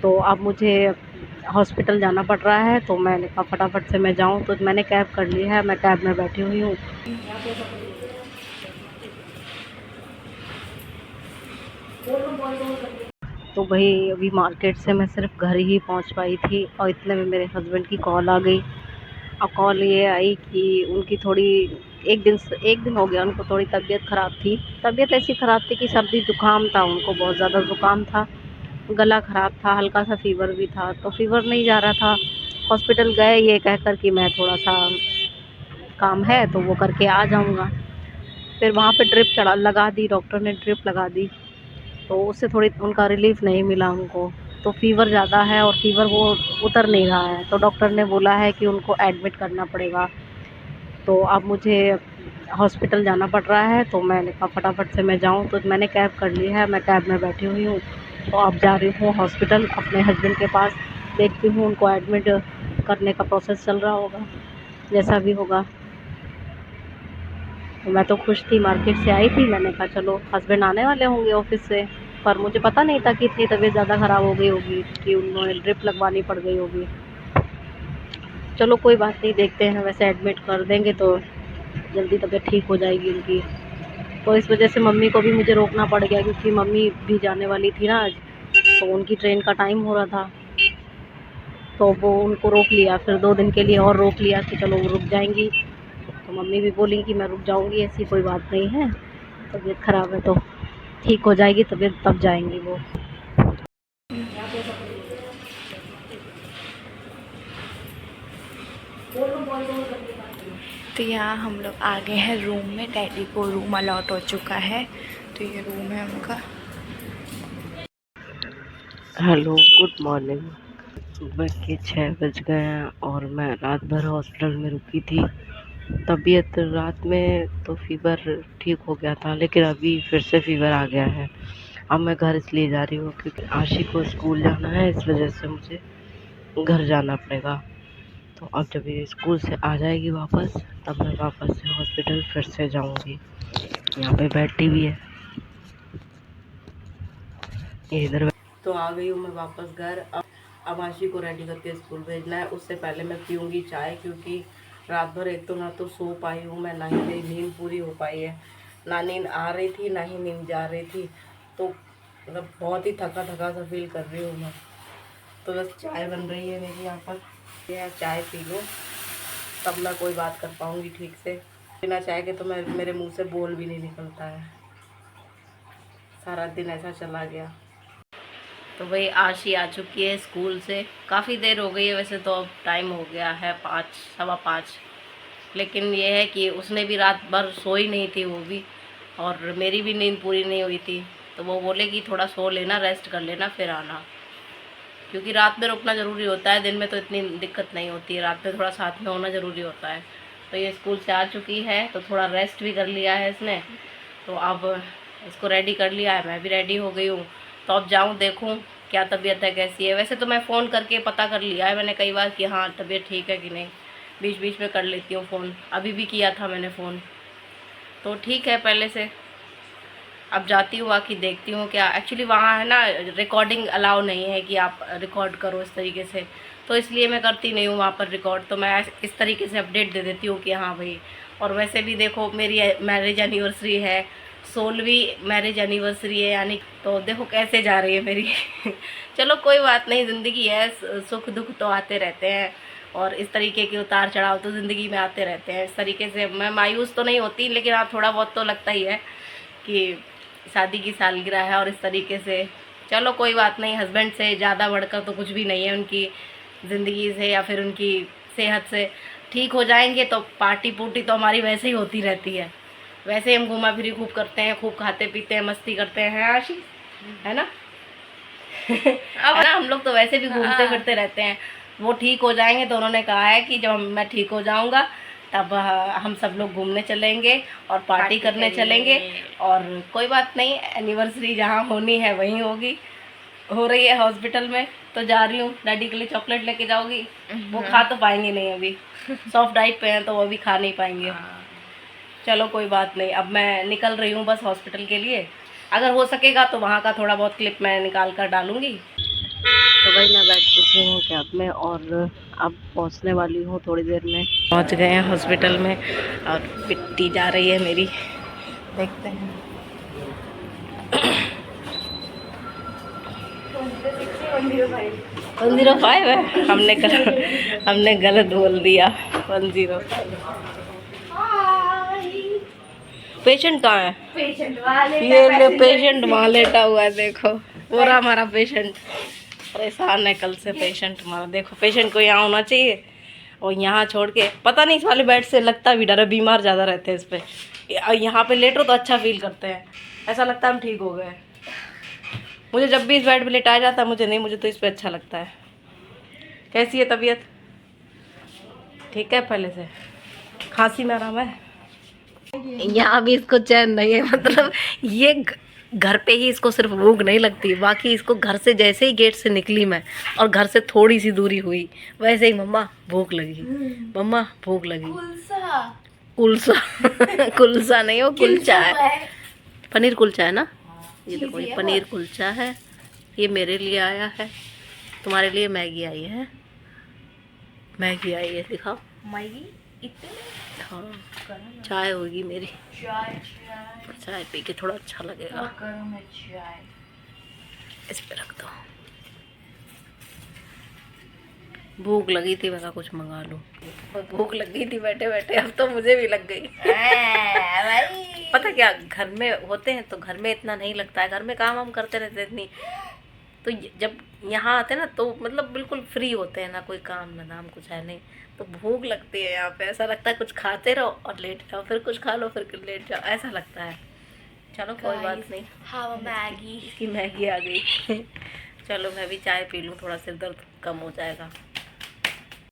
तो अब मुझे हॉस्पिटल जाना पड़ रहा है, तो मैंने कहा फटाफट से मैं जाऊँ, तो मैंने कैब कर ली है, मैं कैब में बैठी हुई हूँ। तो भाई अभी मार्केट से मैं सिर्फ घर ही पहुँच पाई थी और इतने में मेरे हस्बैंड की कॉल आ गई। अब कॉल ये आई कि उनकी थोड़ी एक दिन हो गया उनको थोड़ी तबीयत ख़राब थी। तबीयत ऐसी ख़राब थी कि सर्दी ज़ुकाम था, उनको बहुत ज़्यादा ज़ुकाम था, गला ख़राब था, हल्का सा फ़ीवर भी था। तो फ़ीवर नहीं जा रहा था, हॉस्पिटल गए ये कहकर कि मैं थोड़ा-सा काम है तो वो करके आ जाऊँगा। फिर वहाँ पे ड्रिप चढ़ा लगा दी, डॉक्टर ने ड्रिप लगा दी, तो उससे थोड़ी उनका रिलीफ़ नहीं मिला उनको। तो फ़ीवर ज़्यादा है और फ़ीवर वो उतर नहीं रहा है, तो डॉक्टर ने बोला है कि उनको एडमिट करना पड़ेगा। तो अब मुझे हॉस्पिटल जाना पड़ रहा है, तो मैंने कहा फटाफट से मैं जाऊँ, तो मैंने कैब कर ली है, मैं कैब में बैठी हुई हूँ। तो अब जा रही हूँ हॉस्पिटल अपने हस्बैंड के पास, देखती हूँ उनको एडमिट करने का प्रोसेस चल रहा होगा, जैसा भी होगा। तो मैं तो खुश थी, मार्केट से आई थी, मैंने कहा चलो हस्बैंड आने वाले होंगे ऑफ़िस से, पर मुझे पता नहीं था कि इतनी तबीयत ज़्यादा ख़राब हो गई होगी कि उन्होंने ड्रिप लगवानी पड़ गई होगी। चलो कोई बात नहीं, देखते हैं, वैसे एडमिट कर देंगे तो जल्दी तबीयत ठीक हो जाएगी उनकी। तो इस वजह से मम्मी को भी मुझे रोकना पड़ गया, क्योंकि मम्मी भी जाने वाली थी ना आज, तो उनकी ट्रेन का टाइम हो रहा था, तो वो उनको रोक लिया, फिर 2 दिन के लिए और रोक लिया कि चलो वो रुक जाएंगी। तो मम्मी भी बोली कि मैं रुक जाऊंगी, ऐसी कोई बात नहीं है, तबीयत ख़राब है तो ठीक हो जाएगी तबीयत, तब जाएंगी वो। तो यहाँ हम लोग आ गए हैं रूम में। डैडी को रूम अलॉट हो चुका है, तो ये रूम है उनका। Hello, good morning. सुबह के 6 बज गए हैं और मैं रात भर हॉस्पिटल में रुकी थी। तबीयत रात में तो फ़ीवर ठीक हो गया था, लेकिन अभी फिर से फ़ीवर आ गया है। अब मैं घर इसलिए जा रही हूँ क्योंकि आशी को स्कूल जाना है, इस वजह से मुझे घर जाना पड़ेगा। तो अब जब ये स्कूल से आ जाएगी वापस, तब मैं वापस से हॉस्पिटल फिर से जाऊँगी। यहाँ पे बेड टीवी है, ये इधर। तो आ गई हूँ मैं वापस घर। अब आशी को रेडी करके स्कूल भेजना है। उससे पहले मैं पीऊँगी चाय, क्योंकि रात भर एक तो ना तो सो पाई हूँ मैं, ना ही मेरी नींद पूरी हो पाई है। ना नींद आ रही थी, ना ही नींद जा रही थी, तो मतलब बहुत ही थका थका सा फील कर रही हूँ मैं। तो बस चाय बन रही है मेरी यहाँ पर, यह चाय पी लूँ तब मैं कोई बात कर पाऊँगी ठीक से। बिना चाय के तो मैं मेरे मुंह से बोल भी नहीं निकलता है। सारा दिन ऐसा चला गया। तो वही आशी आ चुकी है स्कूल से, काफ़ी देर हो गई है वैसे तो, अब टाइम हो गया है 5, सवा 5। लेकिन ये है कि उसने भी रात भर सोई नहीं थी वो भी, और मेरी भी नींद पूरी नहीं हुई थी। तो वो बोले कि थोड़ा सो लेना, रेस्ट कर लेना, फिर आना, क्योंकि रात में रुकना ज़रूरी होता है, दिन में तो इतनी दिक्कत नहीं होती है, रात में थोड़ा साथ में होना ज़रूरी होता है। तो ये स्कूल से आ चुकी है, तो थोड़ा रेस्ट भी कर लिया है इसने, तो अब इसको रेडी कर लिया है, मैं भी रेडी हो गई हूँ। तो अब जाऊँ देखूँ क्या तबीयत है, कैसी है। वैसे तो मैं फ़ोन करके पता कर लिया है मैंने कई बार कि हाँ तबीयत ठीक है कि नहीं, बीच बीच में कर लेती हूँ फ़ोन, अभी भी किया था मैंने फ़ोन, तो ठीक है पहले से। अब जाती हूँ, बाकी देखती हूँ क्या। एक्चुअली वहाँ है ना, रिकॉर्डिंग अलाउ नहीं है कि आप रिकॉर्ड करो इस तरीके से, तो इसलिए मैं करती नहीं हूँ वहाँ पर रिकॉर्ड। तो मैं इस तरीके से अपडेट दे देती हूँ कि हाँ भाई। और वैसे भी देखो मेरी मैरिज एनिवर्सरी है, 16वीं मैरिज एनिवर्सरी है यानी, तो देखो कैसे जा रही है मेरी। चलो कोई बात नहीं, ज़िंदगी है, सुख दुख तो आते रहते हैं, और इस तरीके के उतार चढ़ाव तो ज़िंदगी में आते रहते हैं। इस तरीके से मैं मायूस तो नहीं होती, लेकिन हाँ थोड़ा बहुत तो लगता ही है कि शादी की सालगिरह है, और इस तरीके से। चलो कोई बात नहीं, हस्बैंड से ज़्यादा बढ़कर तो कुछ भी नहीं है, उनकी ज़िंदगी से या फिर उनकी सेहत से ठीक हो जाएंगे तो पार्टी पुर्टी तो हमारी वैसे ही होती रहती है। वैसे ही हम घूमा फिरी खूब करते हैं, खूब खाते पीते हैं, मस्ती करते हैं आशीष, है ना। अब ना हम लोग तो वैसे भी घूमते फिरते रहते हैं। वो ठीक हो जाएंगे तो उन्होंने कहा है कि जब मैं ठीक हो जाऊंगा तब हम सब लोग घूमने चलेंगे और पार्टी करने चलेंगे। और कोई बात नहीं, एनिवर्सरी जहाँ होनी है वहीं होगी। हो रही है हॉस्पिटल में, तो जा रही हूँ। डैडी के लिए चॉकलेट लेके जाओगी, वो खा तो पाएंगे नहीं अभी, सॉफ्ट डाइट पे हैं तो वो भी खा नहीं पाएंगे। चलो कोई बात नहीं, अब मैं निकल रही हूँ बस हॉस्पिटल के लिए। अगर हो सकेगा तो वहाँ का थोड़ा बहुत क्लिप मैं निकाल कर डालूँगी। तो भाई मैं बैठ चुकी हूँ कैब में और अब पहुँचने वाली हूँ थोड़ी देर में। पहुँच गए हैं हॉस्पिटल में और पिट्टी जा रही है मेरी, देखते हैं। 105 है, हमने गलत बोल दिया। 105 पेशेंट कहाँ है? ये पेशेंट वहाँ लेटा हुआ है, देखो पूरा हमारा पेशेंट परेशान है कल से। पेशेंट हमारा देखो, पेशेंट को यहाँ होना चाहिए और यहाँ छोड़ के पता नहीं इस वाले बेड से लगता भी डर है, बीमार ज़्यादा रहते हैं इस पे। यहाँ पे लेटो तो अच्छा फील करते हैं, ऐसा लगता है हम ठीक हो गए। मुझे जब भी इस बेड पे लेटाया जाता है, मुझे तो इस पे अच्छा लगता है। कैसी है तबीयत? ठीक है पहले से? खांसी में आराम है? यहाँ भी इसको चैन नहीं है, मतलब ये घर पे ही इसको सिर्फ भूख नहीं लगती, बाकी इसको घर से जैसे ही गेट से निकली मैं और घर से थोड़ी सी दूरी हुई वैसे ही मम्मा भूख लगी, मम्मा भूख लगी। कुलसा कुलसा नहीं, हो कुलचा है, पनीर कुलचा है ना। ये देखो ये पनीर कुलचा है, ये मेरे लिए आया है, तुम्हारे लिए मैगी आई है। मैगी आई है, दिखाओ मैगी इतने। हाँ चाय होगी मेरी, चाय पी के थोड़ा अच्छा लगेगा। इस पे रख दो। भूख लगी थी, मैं कुछ मंगा लूं। भूख लगी थी बैठे बैठे, अब तो मुझे भी लग गई। पता क्या, घर में होते हैं तो घर में इतना नहीं लगता है, घर में काम हम करते रहते हैं इतनी, तो जब यहाँ आते हैं ना तो मतलब बिल्कुल फ्री होते हैं, ना कोई काम ना दाम, कुछ है नहीं, तो भूख लगती है यहाँ पे। ऐसा लगता है कुछ खाते रहो और लेट जाओ, फिर कुछ खा लो फिर लेट जाओ, ऐसा लगता है। चलो कोई बात नहीं, हाँ मैगी इसकी मैगी आ गई। चलो मैं भी चाय पी लूँ, थोड़ा सिर दर्द कम हो जाएगा।